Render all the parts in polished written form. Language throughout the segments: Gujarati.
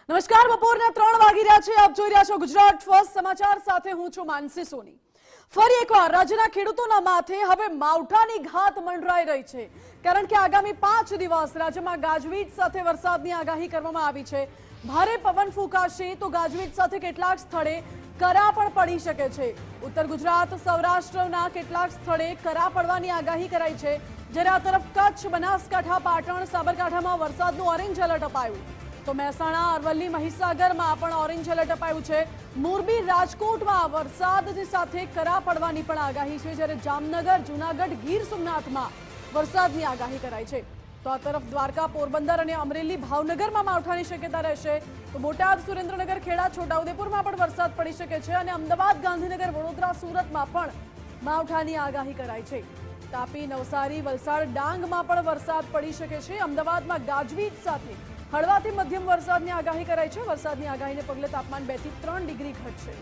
નમસ્કાર, બપોરના 3 વાગી રહ્યા છે. આપ જોઈ રહ્યા છો ગુજરાત ફર્સ્ટ સમાચાર સાથે હું છું માનસી સોની. ફરી એકવાર રાજ્યના ખેડૂતોના માથે હવે માવઠાની ઘાત મંડરાઈ રહી છે, કારણ કે આગામી 5 દિવસ રાજ્યમાં ગાજવીજ સાથે વરસાદની આગાહી કરવામાં આવી છે. ભારે પવન ફૂંકાશે તો ગાજવીજ સાથે કેટલાક સ્થળે કરા પણ પડી શકે છે. ઉત્તર ગુજરાત, સૌરાષ્ટ્રના કેટલાક સ્થળે કરા પડવાની આગાહી કરાઈ છે, જ્યારે આ તરફ કચ્છ, બનાસકાંઠા, પાટણ, સાબરકાંઠામાં વરસાદનું ઓરેન્જ એલર્ટ અપાયું. તો મહેસાણા, અરવલ્લી, મહીસાગરમાં પણ ઓરેન્જ એલર્ટ અપાયું છે. મોરબી, રાજકોટમાં વરસાદની સાથે કરા પડવાની પણ આગાહી છે, જ્યારે જામનગર, જૂનાગઢ, ગીર સોમનાથમાં વરસાદની આગાહી કરાઈ છે. તો આ તરફ દ્વારકા, પોરબંદર અને અમરેલી, ભાવનગરમાં માવઠાની શક્યતા રહેશે. તો બોટાદ, સુરેન્દ્રનગર, ખેડા, છોટાઉદેપુરમાં પણ વરસાદ પડી શકે છે અને અમદાવાદ, ગાંધીનગર, વડોદરા, સુરતમાં પણ માવઠાની આગાહી કરાઈ છે. તાપી, નવસારી, વલસાડ, ડાંગમાં પણ વરસાદ પડી શકે છે. અમદાવાદમાં ગાજવીજ સાથે હળવાથી મધ્યમ વરસાદની આગાહી કરાઈ છે. વરસાદની આગાહીને પગલે તાપમાન 2 થી 3 ડિગ્રી ઘટશે.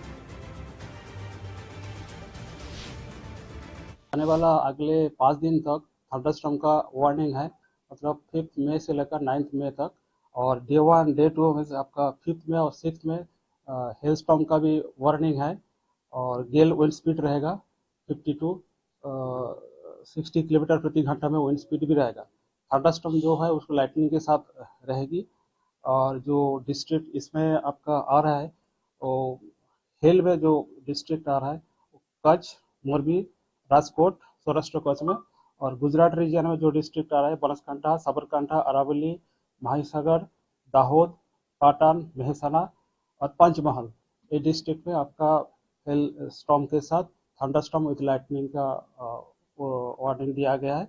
आने वाला अगले 5 दिन तक थंडरस्टॉर्म का वार्निंग है, मतलब 5 मई से लेकर 9 मई तक. और डे 1 डे 2 में से आपका 5 मई और 6 में हेल स्टॉर्म का भी वार्निंग है. और गेल विंड स्पीड रहेगा 50 टू 60 किलोमीटर प्रति घंटा में विंड स्पीड भी रहेगा. थंडरस्टॉर्म जो है उसको लाइटनिंग के साथ रहेगी. और जो डिस्ट्रिक्ट इसमें आपका आ रहा है तो हेल में जो डिस्ट्रिक्ट आ रहा है कच्छ, मोरबी, राजकोट, सौराष्ट्र कच्छ में. और गुजरात रीजन में जो डिस्ट्रिक्ट आ रहा है बनासकांठा, साबरकांठा, अरावली, महीसागर, दाहोद, पाटन, मेहसाना और पंचमहल, ये डिस्ट्रिक्ट में आपका हेल स्टॉर्म के साथ थंडरस्टॉर्म विथ लाइटनिंग का वार्निंग दिया गया है.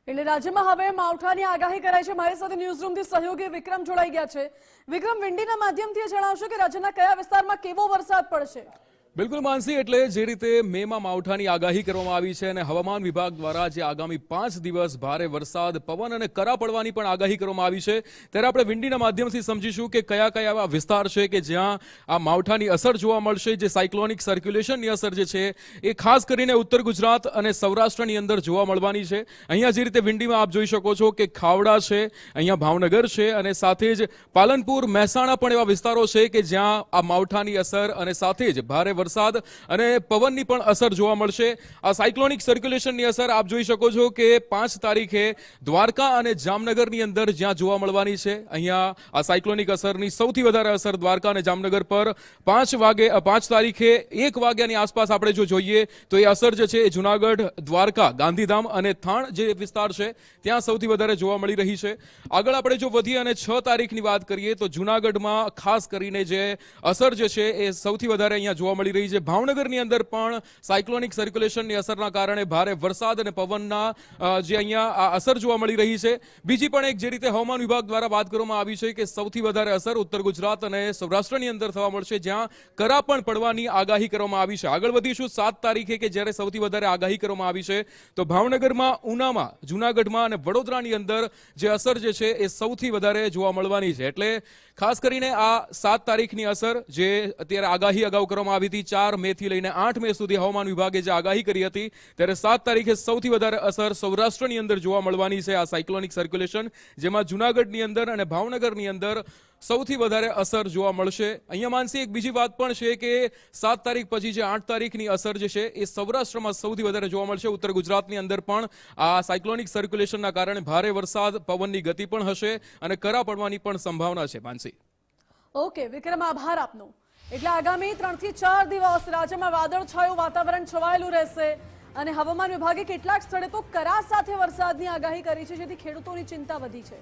એટલે રાજ્યમાં હવે માવઠાની આગાહી કરાઈ છે. મારી સાથે ન્યૂઝરૂમથી સહયોગી વિક્રમ જોડાઈ ગયા છે. વિક્રમ, વિંડીના માધ્યમથી જણાવશો કે રાજ્યના કયા વિસ્તારમાં કેવો વરસાદ પડશે? બિલકુલ માનસી, એટલે જે રીતે મેમાં માવઠાની આગાહી કરવામાં આવી છે અને હવામાન વિભાગ દ્વારા જે આગામી 5 દિવસ ભારે વરસાદ, પવન અને કરા પડવાની પણ આગાહી કરવામાં આવી છે, ત્યારે આપણે વિંડીના માધ્યમથી સમજીશું કે કયા કયા એવા વિસ્તાર છે કે જ્યાં આ માવઠાની અસર જોવા મળશે. જે સાયક્લોનિક સર્ક્યુલેશનની અસર જે છે એ ખાસ કરીને ઉત્તર ગુજરાત અને સૌરાષ્ટ્રની અંદર જોવા મળવાની છે. અહીંયા જે રીતે વિંડીમાં આપ જોઈ શકો છો કે ખાવડા છે, અહીંયા ભાવનગર છે અને સાથે જ પાલનપુર, મહેસાણા પણ એવા વિસ્તારો છે કે જ્યાં આ માવઠાની અસર અને સાથે જ ભારે વરસાદ અને પવનની પણ અસર જોવા મળશે. આ સાયક્લોનિક સર્ક્યુલેશનની અસર આપ જોઈ શકો છો કે 5 તારીખે દ્વારકા અને જામનગરની અંદર જ્યાં જોવા મળવાની છે. અહીંયા આ સાયક્લોનિક અસરની સૌથી વધારે અસર દ્વારકા અને જામનગર પર 5 તારીખે 1 વાગ્યાની આસપાસ આપણે જો જોઈએ તો એ અસર જે છે એ જૂનાગઢ, દ્વારકા, ગાંધીધામ અને થાણ જે વિસ્તાર છે ત્યાં સૌથી વધારે જોવા મળી રહી છે. આગળ આપણે જો વધીએ અને 6 તારીખની વાત કરીએ તો જૂનાગઢમાં ખાસ કરીને જે અસર જે છે એ સૌથી વધારે અહીંયા જોવા મળી રહી છે. ભાવનગરની અંદર પણ સાયક્લોનિક સર્ક્યુલેશનની અસરના કારણે ભારે વરસાદ અને પવનના જે અહીંયા આ અસર જોવા મળી રહી છે. બીજી પણ એક જે રીતે હવામાન વિભાગ દ્વારા વાત કરવામાં આવી છે કે સૌથી વધારે અસર ઉત્તર ગુજરાત અને સૌરાષ્ટ્રની અંદર થવા મળશે, જ્યાં કરા પણ પડવાની આગાહી કરવામાં આવી છે. આગળ વધીશું 7 તારીખે કે જ્યારે સૌથી વધારે આગાહી કરવામાં આવી છે તો ભાવનગરમાં, ઉનામાં, જૂનાગઢમાં અને વડોદરાની અંદર જે અસર જે છે એ સૌથી વધારે જોવા મળવાની છે. એટલે ખાસ કરીને આ 7 તારીખની અસર જે અત્યારે આગાહી અગાઉ કરવામાં આવી હતી 4 મે થી લઈને 8 મે સુધી હવામાન વિભાગે જે આગાહી કરી હતી, ત્યારે 7 તારીખે સૌથી વધારે અસર સૌરાષ્ટ્રની અંદર જોવા મળવાની છે. આ સાયક્લોનિક સર્ક્યુલેશન જેમાં જૂનાગઢની અંદર અને ભાવનગરની અંદર સૌથી વધારે અસર જોવા મળશે. અહીંયા માનસી એક બીજી વાત પણ છે કે 7 તારીખ પછી જે 8 તારીખની અસર જે છે એ સૌરાષ્ટ્રમાં સૌથી વધારે જોવા મળશે. ઉત્તર ગુજરાતની અંદર પણ આ સાયક્લોનિક સર્ક્યુલેશનના કારણે ભારે વરસાદ, પવનની ગતિ પણ હશે અને કરા પડવાની પણ સંભાવના છે. માનસી, ઓકે વિક્રમ, આભાર આપનો. એટલે આગામી 3 થી 4 દિવસ રાજ્યમાં વાદળછાયું વાતાવરણ છવાયેલું રહેશે અને હવામાન વિભાગે કેટલાક સ્થળે તો કરા સાથે વરસાદની આગાહી કરી છે, જેથી ખેડૂતોની ચિંતા વધી છે.